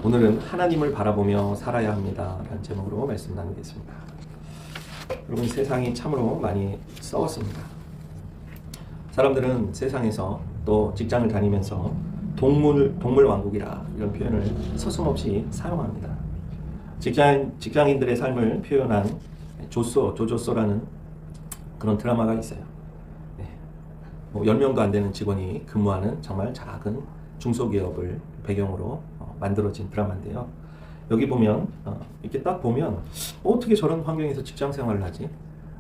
오늘은 하나님을 바라보며 살아야 합니다 라는 제목으로 말씀 나누겠습니다. 여러분, 세상이 참으로 많이 썩었습니다. 사람들은 세상에서 또 직장을 다니면서 동물 왕국이라 이런 표현을 서슴없이 사용합니다. 직장인들의 삶을 표현한 조조소라는 그런 드라마가 있어요. 10명도 안 되는 직원이 근무하는 정말 작은 중소기업을 배경으로 만들어진 드라마인데요. 여기 보면 이렇게 딱 보면 어떻게 저런 환경에서 직장 생활을 하지?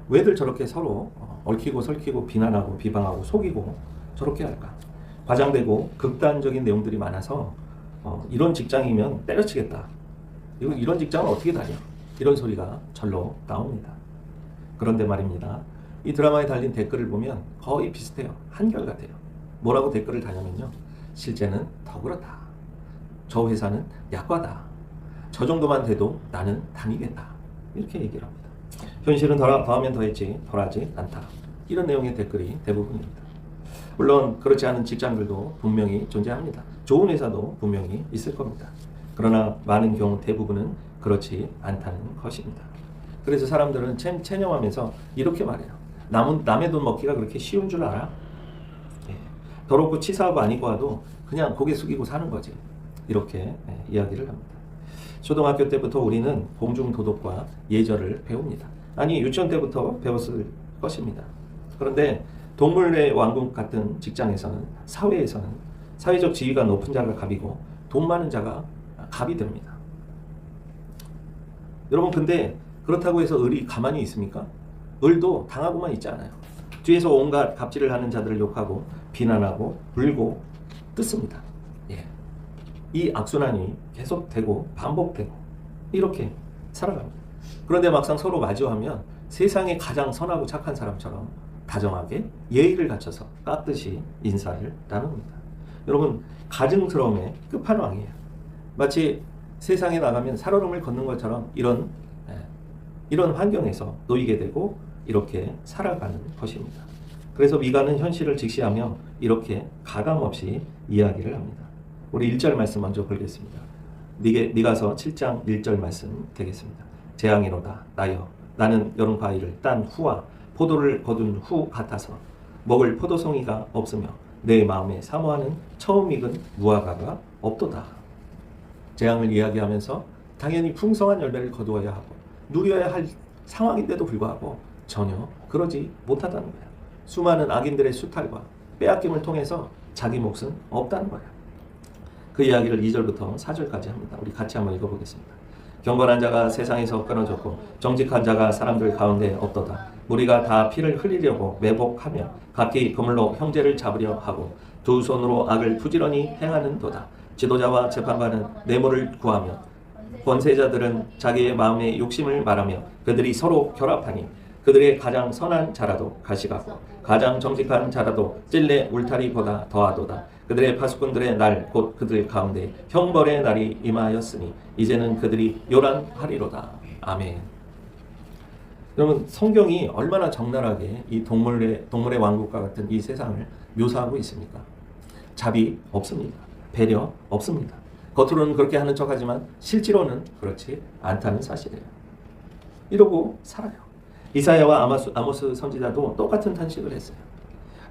왜들 저렇게 서로 얽히고 설키고 비난하고 비방하고 속이고 저렇게 할까? 과장되고 극단적인 내용들이 많아서 이런 직장이면 때려치겠다. 이런 직장은 어떻게 다녀? 이런 소리가 절로 나옵니다. 그런데 말입니다. 이 드라마에 달린 댓글을 보면 거의 비슷해요. 한결같아요. 뭐라고 댓글을 다냐면요. 실제는 더 그렇다. 저 회사는 약과다. 저 정도만 돼도 나는 다니겠다. 이렇게 얘기를 합니다. 현실은 더하면 더했지 덜하지 않다. 이런 내용의 댓글이 대부분입니다. 물론 그렇지 않은 직장들도 분명히 존재합니다. 좋은 회사도 분명히 있을 겁니다. 그러나 많은 경우 대부분은 그렇지 않다는 것입니다. 그래서 사람들은 체념하면서 이렇게 말해요. 남의 돈 먹기가 그렇게 쉬운 줄 알아? 더럽고 치사하고 아니고 와도 그냥 고개 숙이고 사는 거지. 이렇게 이야기를 합니다. 초등학교 때부터 우리는 공중도덕과 예절을 배웁니다. 아니, 유치원 때부터 배웠을 것입니다. 그런데 동물의 왕국 같은 직장에서는, 사회에서는 사회적 지위가 높은 자가 갑이고 돈 많은 자가 갑이 됩니다. 여러분, 근데 그렇다고 해서 을이 가만히 있습니까? 을도 당하고만 있지 않아요. 뒤에서 온갖 갑질을 하는 자들을 욕하고 비난하고 불고 뜯습니다. 이 악순환이 계속되고 반복되고 이렇게 살아갑니다. 그런데 막상 서로 마주하면 세상에 가장 선하고 착한 사람처럼 다정하게 예의를 갖춰서 깍듯이 인사를 나눕니다. 여러분, 가증스러움의 끝판왕이에요. 마치 세상에 나가면 살얼음을 걷는 것처럼 이런 환경에서 놓이게 되고 이렇게 살아가는 것입니다. 그래서 미가는 현실을 직시하며 이렇게 가감없이 이야기를 합니다. 우리 1절 말씀 먼저 보겠습니다. 미가서 7장 1절 말씀 되겠습니다. 재앙이로다 나여 나는 여름 과일을 딴 후와 포도를 거둔 후 같아서 먹을 포도송이가 없으며 내 마음에 사모하는 처음 익은 무화과가 없도다. 재앙을 이야기하면서 당연히 풍성한 열매를 거두어야 하고 누려야 할 상황인데도 불구하고 전혀 그러지 못하다는 거야. 수많은 악인들의 수탈과 빼앗김을 통해서 자기 몫은 없다는 거야. 그 이야기를 2절부터 4절까지 합니다. 우리 같이 한번 읽어보겠습니다. 경건한 자가 세상에서 끊어졌고 정직한 자가 사람들 가운데 없도다. 무리가 다 피를 흘리려고 매복하며 각기 그물로 형제를 잡으려 하고 두 손으로 악을 부지런히 행하는 도다. 지도자와 재판관은 뇌물을 구하며 권세자들은 자기의 마음의 욕심을 말하며 그들이 서로 결합하니 그들의 가장 선한 자라도 가시가고 가장 정직한 자라도 찔레 울타리보다 더하도다. 그들의 파수꾼들의 날 곧 그들 가운데 형벌의 날이 임하였으니 이제는 그들이 요란하리로다. 아멘. 여러분, 성경이 얼마나 적나라하게 이 동물의 왕국과 같은 이 세상을 묘사하고 있습니까? 자비 없습니다. 배려 없습니다. 겉으로는 그렇게 하는 척하지만 실제로는 그렇지 않다는 사실이에요. 이러고 살아요. 이사야와 아모스 선지자도 똑같은 탄식을 했어요.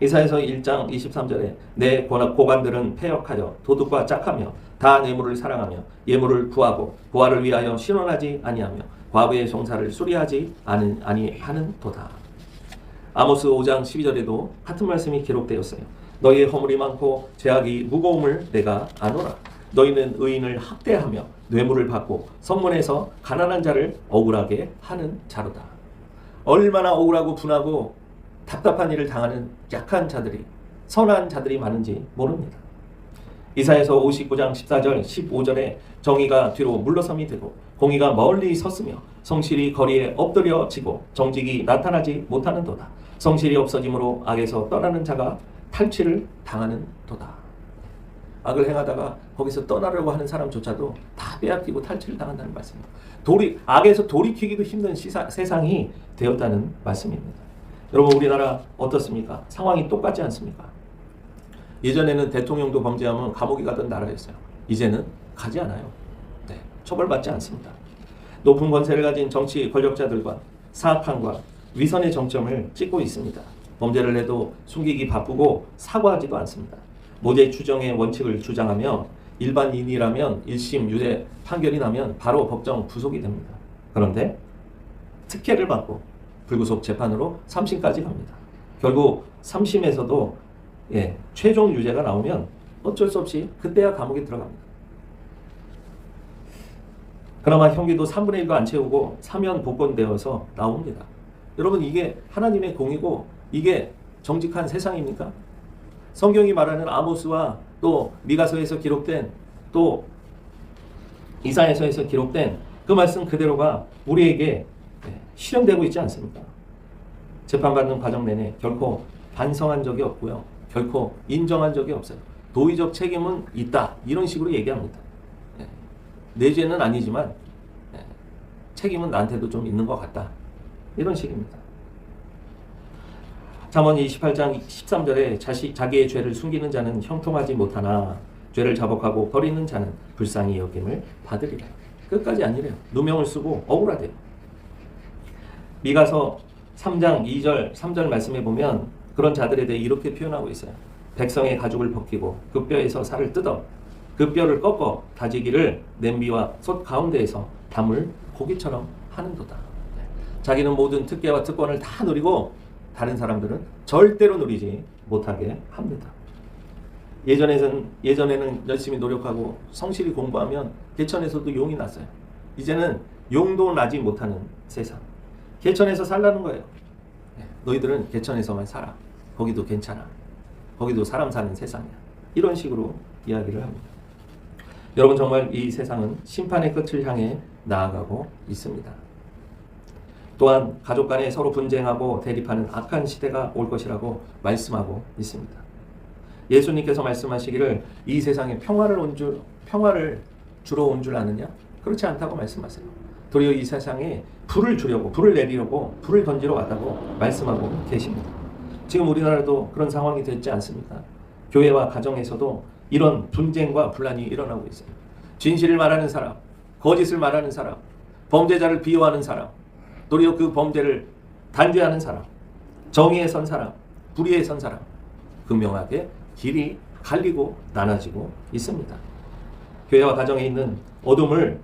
이사야서 1장 23절에 내 고관들은 패역하여 도둑과 짝하며 다 뇌물을 사랑하며 예물을 구하고 부활을 위하여 신원하지 아니하며 과부의 송사를 수리하지 아니하는 도다. 아모스 5장 12절에도 같은 말씀이 기록되었어요. 너희의 허물이 많고 죄악이 무거움을 내가 아노라. 너희는 의인을 학대하며 뇌물을 받고 성문에서 가난한 자를 억울하게 하는 자로다. 얼마나 억울하고 분하고 답답한 일을 당하는 약한 자들이, 선한 자들이 많은지 모릅니다. 이사야서 59장 14절 15절에 정의가 뒤로 물러섬이 되고 공의가 멀리 섰으며 성실이 거리에 엎드려지고 정직이 나타나지 못하는 도다. 성실이 없어짐으로 악에서 떠나는 자가 탈취를 당하는 도다. 악을 행하다가 거기서 떠나려고 하는 사람조차도 다 빼앗기고 탈취를 당한다는 말씀입니다. 악에서 돌이키기도 힘든 세상이 되었다는 말씀입니다. 여러분, 우리나라 어떻습니까? 상황이 똑같지 않습니까? 예전에는 대통령도 범죄하면 감옥에 가던 나라였어요. 이제는 가지 않아요. 처벌받지 않습니다. 높은 권세를 가진 정치 권력자들과 사악함과 위선의 정점을 찍고 있습니다. 범죄를 해도 숨기기 바쁘고 사과하지도 않습니다. 모재 추정의 원칙을 주장하며 일반인이라면 1심 유죄 판결이 나면 바로 법정 구속이 됩니다. 그런데 특혜를 받고 불구속 재판으로 3심까지 갑니다. 결국 3심에서도 최종 유죄가 나오면 어쩔 수 없이 그때야 감옥에 들어갑니다. 그나마 형기도 3분의 1도 안 채우고 사면 복권되어서 나옵니다. 여러분, 이게 하나님의 공이고 이게 정직한 세상입니까? 성경이 말하는 아모스와 또 미가서에서 기록된 또 이사야서에서 기록된 그 말씀 그대로가 우리에게 실현되고 있지 않습니까? 재판받는 과정 내내 결코 반성한 적이 없고요. 결코 인정한 적이 없어요. 도의적 책임은 있다. 이런 식으로 얘기합니다. 내 죄는 아니지만 책임은 나한테도 좀 있는 것 같다. 이런 식입니다. 잠언 28장 13절에 자기의 죄를 숨기는 자는 형통하지 못하나 죄를 자복하고 버리는 자는 불쌍히 여김을 받으리라. 끝까지 아니래요. 누명을 쓰고 억울하대요. 미가서 3장 2절 3절 말씀해 보면 그런 자들에 대해 이렇게 표현하고 있어요. 백성의 가죽을 벗기고 그 뼈에서 살을 뜯어 그 뼈를 꺾어 다지기를 냄비와 솥 가운데에서 담을 고기처럼 하는도다. 자기는 모든 특혜와 특권을 다 누리고 다른 사람들은 절대로 누리지 못하게 합니다. 예전에는 열심히 노력하고 성실히 공부하면 개천에서도 용이 났어요. 이제는 용도 나지 못하는 세상. 개천에서 살라는 거예요. 너희들은 개천에서만 살아. 거기도 괜찮아. 거기도 사람 사는 세상이야. 이런 식으로 이야기를 합니다. 여러분, 정말 이 세상은 심판의 끝을 향해 나아가고 있습니다. 또한 가족 간에 서로 분쟁하고 대립하는 악한 시대가 올 것이라고 말씀하고 있습니다. 예수님께서 말씀하시기를 이 세상에 평화를 주러 온 줄 아느냐? 그렇지 않다고 말씀하세요. 도리어 이 세상에 불을 내리려고 불을 던지러 왔다고 말씀하고 계십니다. 지금 우리나라도 그런 상황이 됐지 않습니까? 교회와 가정에서도 이런 분쟁과 분란이 일어나고 있어요. 진실을 말하는 사람, 거짓을 말하는 사람, 범죄자를 비호하는 사람, 도리어 그 범죄를 단죄하는 사람, 정의에 선 사람, 불의에 선 사람, 극명하게 길이 갈리고 나눠지고 있습니다. 교회와 가정에 있는 어둠을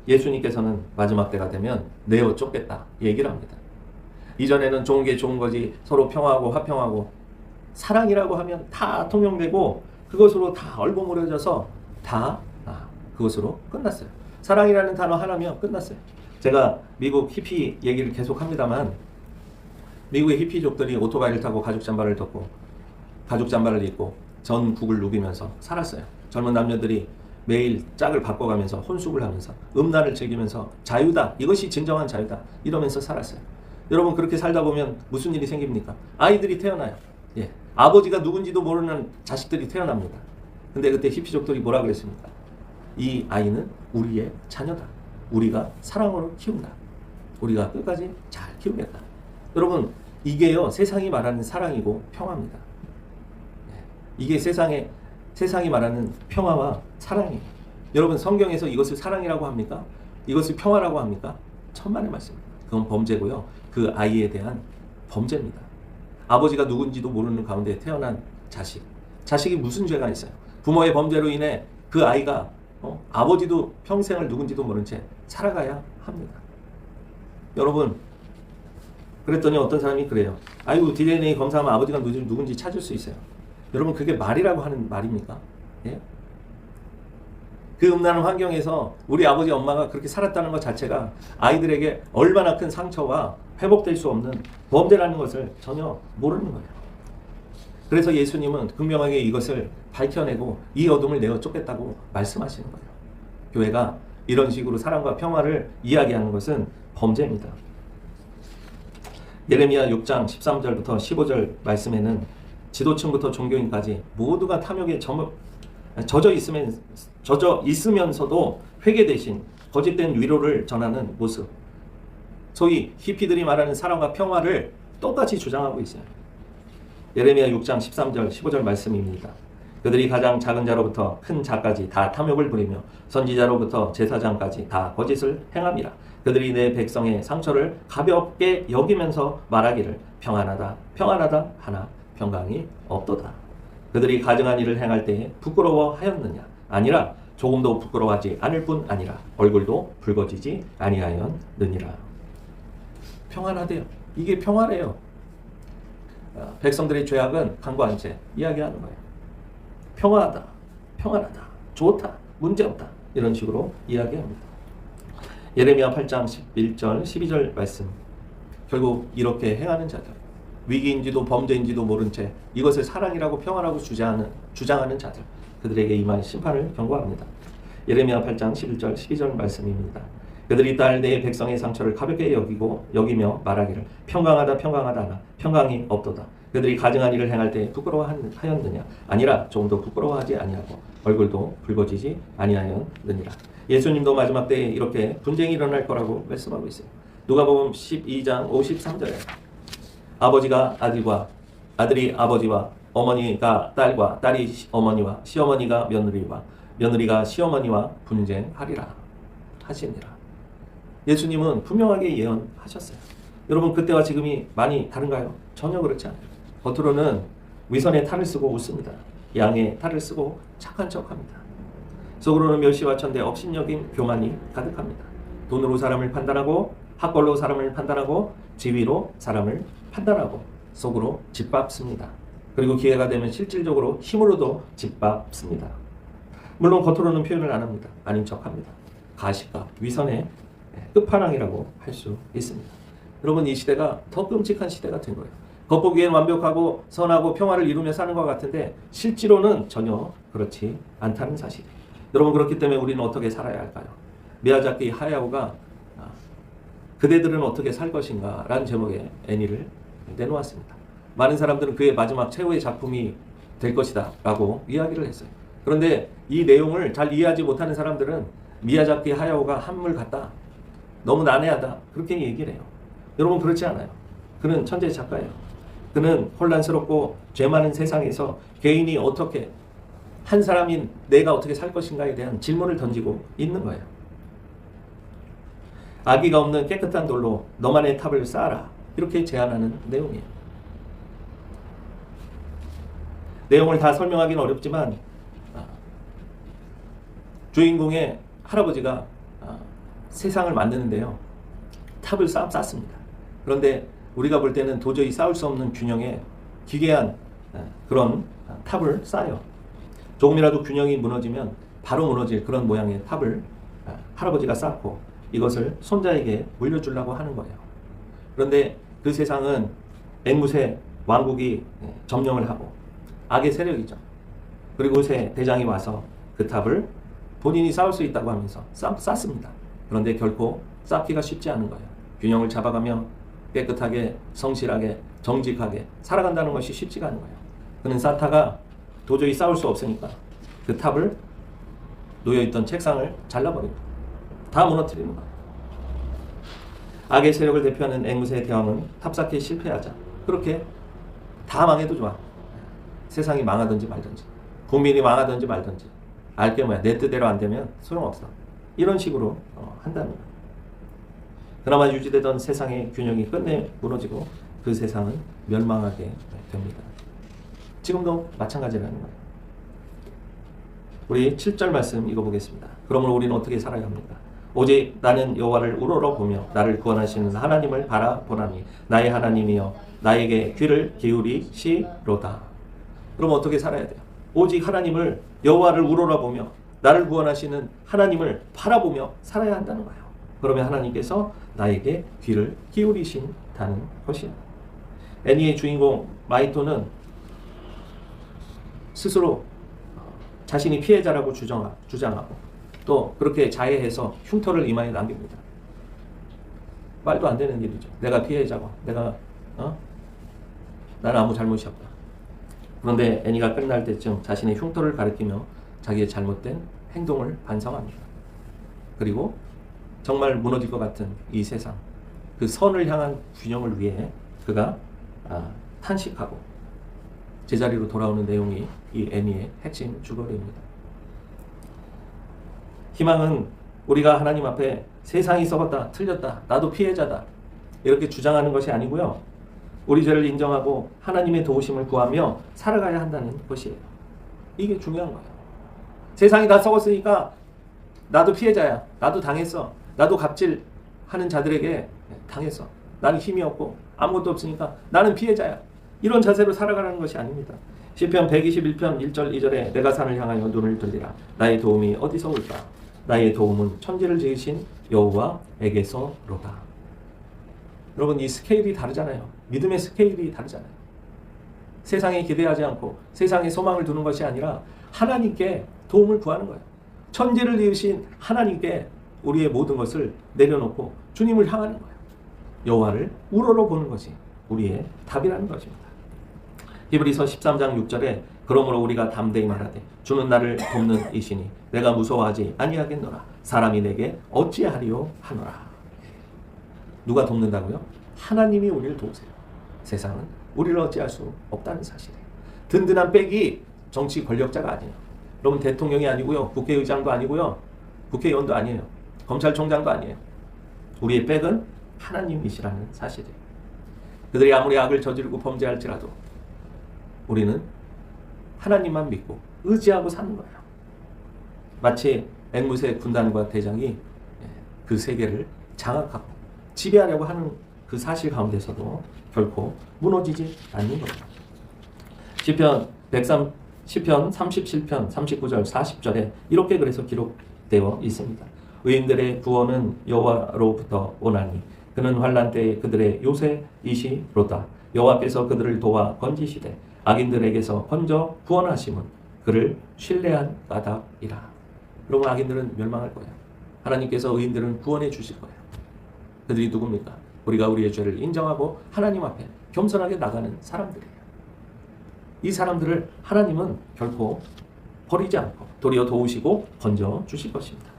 예수님께서는 마지막 때가 되면 내어 쫓겠다 얘기를 합니다. 이전에는 좋은 게 좋은 거지, 서로 평화하고 화평하고 사랑이라고 하면 다 통용되고 그것으로 다 얼버무려져서 다 그것으로 끝났어요. 사랑이라는 단어 하나면 끝났어요. 제가 미국 히피 얘기를 계속 합니다만 미국의 히피족들이 오토바이를 타고 가죽 잠바를 입고 전국을 누비면서 살았어요. 젊은 남녀들이 매일 짝을 바꿔가면서 혼숙을 하면서 음란을 즐기면서 자유다, 이것이 진정한 자유다 이러면서 살았어요. 여러분, 그렇게 살다 보면 무슨 일이 생깁니까? 아이들이 태어나요. 아버지가 누군지도 모르는 자식들이 태어납니다. 근데 그때 히피족들이 뭐라 그랬습니까? 이 아이는 우리의 자녀다. 우리가 사랑으로 키운다. 우리가 끝까지 잘 키우겠다. 여러분, 이게요 세상이 말하는 사랑이고 평화입니다. 이게 세상이 말하는 평화와 사랑이에요. 여러분, 성경에서 이것을 사랑이라고 합니까? 이것을 평화라고 합니까? 천만의 말씀입니다. 그건 범죄고요. 그 아이에 대한 범죄입니다. 아버지가 누군지도 모르는 가운데 태어난 자식이 무슨 죄가 있어요? 부모의 범죄로 인해 그 아이가 아버지도 평생을 누군지도 모른 채 살아가야 합니다. 여러분, 그랬더니 어떤 사람이 그래요. 아이고, DNA 검사하면 아버지가 누군지 찾을 수 있어요. 여러분, 그게 말이라고 하는 말입니까? 예? 그 음란한 환경에서 우리 아버지 엄마가 그렇게 살았다는 것 자체가 아이들에게 얼마나 큰 상처와 회복될 수 없는 범죄라는 것을 전혀 모르는 거예요. 그래서 예수님은 분명하게 이것을 밝혀내고 이 어둠을 내어 쫓겠다고 말씀하시는 거예요. 교회가 이런 식으로 사랑과 평화를 이야기하는 것은 범죄입니다. 예레미야 6장 13절부터 15절 말씀에는 지도층부터 종교인까지 모두가 탐욕에 젖어 있으면서도 회개 대신 거짓된 위로를 전하는 모습, 소위 히피들이 말하는 사랑과 평화를 똑같이 주장하고 있어요. 예레미야 6장 13절 15절 말씀입니다. 그들이 가장 작은 자로부터 큰 자까지 다 탐욕을 부리며 선지자로부터 제사장까지 다 거짓을 행함이라. 그들이 내 백성의 상처를 가볍게 여기면서 말하기를 평안하다 평안하다 하나 평강이 없도다. 그들이 가증한 일을 행할 때에 부끄러워하였느냐? 아니라 조금도 부끄러워하지 않을 뿐 아니라 얼굴도 붉어지지 아니하였느니라. 평안하대요. 이게 평화래요. 백성들의 죄악은 강구한 채 이야기하는 거예요. 평화하다, 평안하다, 좋다, 문제없다, 이런 식으로 이야기합니다. 예레미야 8장 11절 12절 말씀. 결국 이렇게 행하는 자들, 위기인지도 범죄인지도 모른 채 이것을 사랑이라고 평화라고 주장하는 자들, 그들에게 임할 심판을 경고합니다. 예레미야 8장 11절 12절 말씀입니다. 그들이 딸 내 백성의 상처를 가볍게 여기며 말하기를 평강하다 평강하다 하나 평강이 없도다. 그들이 가증한 일을 행할 때 부끄러워하였느냐? 아니라 조금도 부끄러워하지 아니하고 얼굴도 붉어지지 아니하였느니라. 예수님도 마지막 때에 이렇게 분쟁이 일어날 거라고 말씀하고 있어요. 누가복음 12장 53절에 아버지가 아들과 아들이 아버지와 어머니가 딸과 딸이 어머니와 시어머니가 며느리와 며느리가 시어머니와 분쟁하리라 하시니라. 예수님은 분명하게 예언하셨어요. 여러분, 그때와 지금이 많이 다른가요? 전혀 그렇지 않아요. 겉으로는 위선의 탈을 쓰고 웃습니다. 양의 탈을 쓰고 착한 척합니다. 속으로는 멸시와 천대 업신여김 교만이 가득합니다. 돈으로 사람을 판단하고 학벌로 사람을 판단하고 지위로 사람을 판단하고 속으로 짓밟습니다. 그리고 기회가 되면 실질적으로 힘으로도 짓밟습니다. 물론 겉으로는 표현을 안 합니다. 아닌 척합니다. 가식과 위선의 끝판왕이라고 할 수 있습니다. 여러분, 이 시대가 더 끔찍한 시대가 된 거예요. 겉보기엔 완벽하고 선하고 평화를 이루며 사는 것 같은데 실제로는 전혀 그렇지 않다는 사실이에요. 여러분, 그렇기 때문에 우리는 어떻게 살아야 할까요? 미야자키 하야오가 그대들은 어떻게 살 것인가 라는 제목의 애니를 내놓았습니다. 많은 사람들은 그의 마지막 최후의 작품이 될 것이다 라고 이야기를 했어요. 그런데 이 내용을 잘 이해하지 못하는 사람들은 미야자키 하야오가 한물 같다, 너무 난해하다, 그렇게 얘기를 해요. 여러분, 그렇지 않아요. 그는 천재 작가예요. 그는 혼란스럽고 죄 많은 세상에서 개인이 어떻게, 한 사람인 내가 어떻게 살 것인가에 대한 질문을 던지고 있는 거예요. 악의가 없는 깨끗한 돌로 너만의 탑을 쌓아라, 이렇게 제안하는 내용이에요. 내용을 다 설명하기는 어렵지만 주인공의 할아버지가 세상을 만드는데요, 탑을 쌓습니다. 그런데 우리가 볼 때는 도저히 쌓을 수 없는 균형의 기괴한 그런 탑을 쌓아요. 조금이라도 균형이 무너지면 바로 무너질 그런 모양의 탑을 할아버지가 쌓고 이것을 손자에게 물려주려고 하는 거예요. 그런데 그 세상은 앵무새 왕국이 점령을 하고 악의 세력이죠. 그리고 요새 대장이 와서 그 탑을 본인이 쌓을 수 있다고 하면서 쌓습니다. 그런데 결코 쌓기가 쉽지 않은 거예요. 균형을 잡아가며 깨끗하게, 성실하게, 정직하게 살아간다는 것이 쉽지가 않은 거예요. 그는 쌓다가 도저히 쌓을 수 없으니까 그 탑을, 놓여있던 책상을 잘라버립니다. 다 무너뜨리는 거예요. 악의 세력을 대표하는 앵무새의 대왕은 탑 쌓기에 실패하자 그렇게 다 망해도 좋아, 세상이 망하든지 말든지, 국민이 망하든지 말든지, 알게 뭐야, 내 뜻대로 안 되면 소용없어, 이런 식으로 한다는 거예요. 그나마 유지되던 세상의 균형이 끝내 무너지고 그 세상은 멸망하게 됩니다. 지금도 마찬가지라는 거예요. 우리 7절 말씀 읽어보겠습니다. 그러므로 우리는 어떻게 살아야 합니까? 오직 나는 여호와를 우러러보며 나를 구원하시는 하나님을 바라보나니 나의 하나님이여 나에게 귀를 기울이시로다. 그럼 어떻게 살아야 돼요? 오직 하나님을, 여호와를 우러러보며 나를 구원하시는 하나님을 바라보며 살아야 한다는 거예요. 그러면 하나님께서 나에게 귀를 기울이신다는 것이에요. 애니의 주인공 마이토는 스스로 자신이 피해자라고 주장하고 또 그렇게 자해해서 흉터를 이마에 남깁니다. 말도 안 되는 일이죠. 내가 피해자고, 나는 아무 잘못이 없다. 그런데 애니가 끝날 때쯤 자신의 흉터를 가리키며 자기의 잘못된 행동을 반성합니다. 그리고 정말 무너질 것 같은 이 세상, 그 선을 향한 균형을 위해 그가 탄식하고 제자리로 돌아오는 내용이 이 애니의 핵심 주거리입니다. 희망은 우리가 하나님 앞에 세상이 썩었다, 틀렸다, 나도 피해자다 이렇게 주장하는 것이 아니고요. 우리 죄를 인정하고 하나님의 도우심을 구하며 살아가야 한다는 것이에요. 이게 중요한 거예요. 세상이 다 썩었으니까 나도 피해자야, 나도 당했어, 나도 갑질하는 자들에게 당했어, 나는 힘이 없고 아무것도 없으니까 나는 피해자야, 이런 자세로 살아가라는 것이 아닙니다. 시편 121편 1절 2절에 내가 산을 향하여 눈을 들리라. 나의 도움이 어디서 올까? 나의 도움은 천지를 지으신 여호와에게서로다. 여러분, 이 스케일이 다르잖아요. 믿음의 스케일이 다르잖아요. 세상에 기대하지 않고 세상에 소망을 두는 것이 아니라 하나님께 도움을 구하는 거예요. 천지를 지으신 하나님께 우리의 모든 것을 내려놓고 주님을 향하는 거예요. 여호와를 우러러 보는 것이 우리의 답이라는 것입니다. 히브리서 13장 6절에 그러므로 우리가 담대히 말하되 주는 나를 돕는 이시니 내가 무서워하지 아니하겠노라. 사람이 내게 어찌하리요 하노라. 누가 돕는다고요? 하나님이 우리를 도우세요. 세상은 우리를 어찌할 수 없다는 사실이에요. 든든한 백이 정치 권력자가 아니에요. 여러분, 대통령이 아니고요, 국회의장도 아니고요, 국회의원도 아니에요, 검찰총장도 아니에요. 우리의 백은 하나님이시라는 사실이에요. 그들이 아무리 악을 저지르고 범죄할지라도 우리는 하나님만 믿고 의지하고 사는 거예요. 마치 앵무새 군단과 대장이 그 세계를 장악하고 지배하려고 하는 그 사실 가운데서도 결코 무너지지 않는 거예요. 시편 37편 39절 40절에 이렇게 그래서 기록되어 있습니다. 의인들의 구원은 여호와로부터 오나니 그는 환난 때에 그들의 요새이시로다. 여호와께서 그들을 도와 건지시되 악인들에게서 건져 구원하심은 그를 신뢰한 까닭이라. 여러분, 악인들은 멸망할 거예요. 하나님께서 의인들은 구원해 주실 거예요. 그들이 누굽니까? 우리가 우리의 죄를 인정하고 하나님 앞에 겸손하게 나가는 사람들이에요. 이 사람들을 하나님은 결코 버리지 않고 도리어 도우시고 건져 주실 것입니다.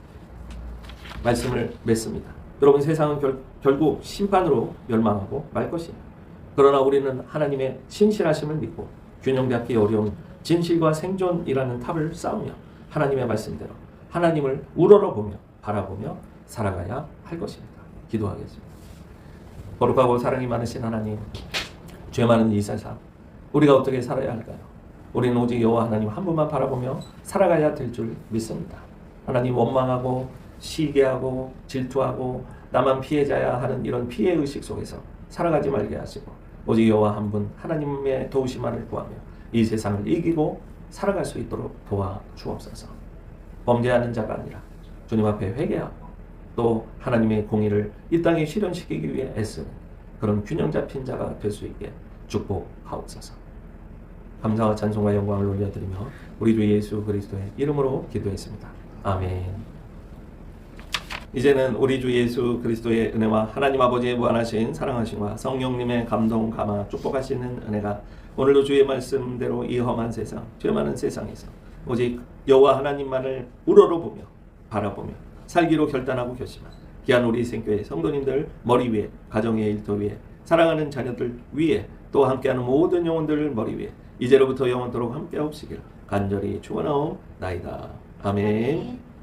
말씀을 맺습니다. 여러분, 세상은 결국 심판으로 멸망하고 말 것이에요. 그러나 우리는 하나님의 신실하심을 믿고 균형 잡기 어려운 진실과 생존이라는 탑을 쌓으며 하나님의 말씀대로 하나님을 우러러보며 바라보며 살아가야 할 것입니다. 기도하겠습니다. 거룩하고 사랑이 많으신 하나님, 죄 많은 이 세상 우리가 어떻게 살아야 할까요? 우리는 오직 여호와 하나님 한 분만 바라보며 살아가야 될 줄 믿습니다. 하나님, 원망하고 시기하고 질투하고 나만 피해자야 하는 이런 피해의식 속에서 살아가지 말게 하시고 오직 여호와 한 분 하나님의 도우심만을 구하며 이 세상을 이기고 살아갈 수 있도록 도와주옵소서. 범죄하는 자가 아니라 주님 앞에 회개하고 또 하나님의 공의를 이 땅에 실현시키기 위해 애쓰는 그런 균형 잡힌 자가 될 수 있게 축복하옵소서. 감사와 찬송과 영광을 올려드리며 우리 주 예수 그리스도의 이름으로 기도했습니다. 아멘. 이제는 우리 주 예수 그리스도의 은혜와 하나님 아버지의 무한하신 사랑하심과 성령님의 감동 감화 축복하시는 은혜가 오늘도 주의 말씀대로 이 험한 세상, 죄 많은 세상에서 오직 여호와 하나님만을 우러러보며 바라보며 살기로 결단하고 결심한 귀한 우리 생교회 성도님들 머리 위에, 가정의 일터 위에, 사랑하는 자녀들 위에, 또 함께하는 모든 영혼들 머리 위에 이제로부터 영원토록 함께하옵시길 간절히 축원하옵나이다. 아멘.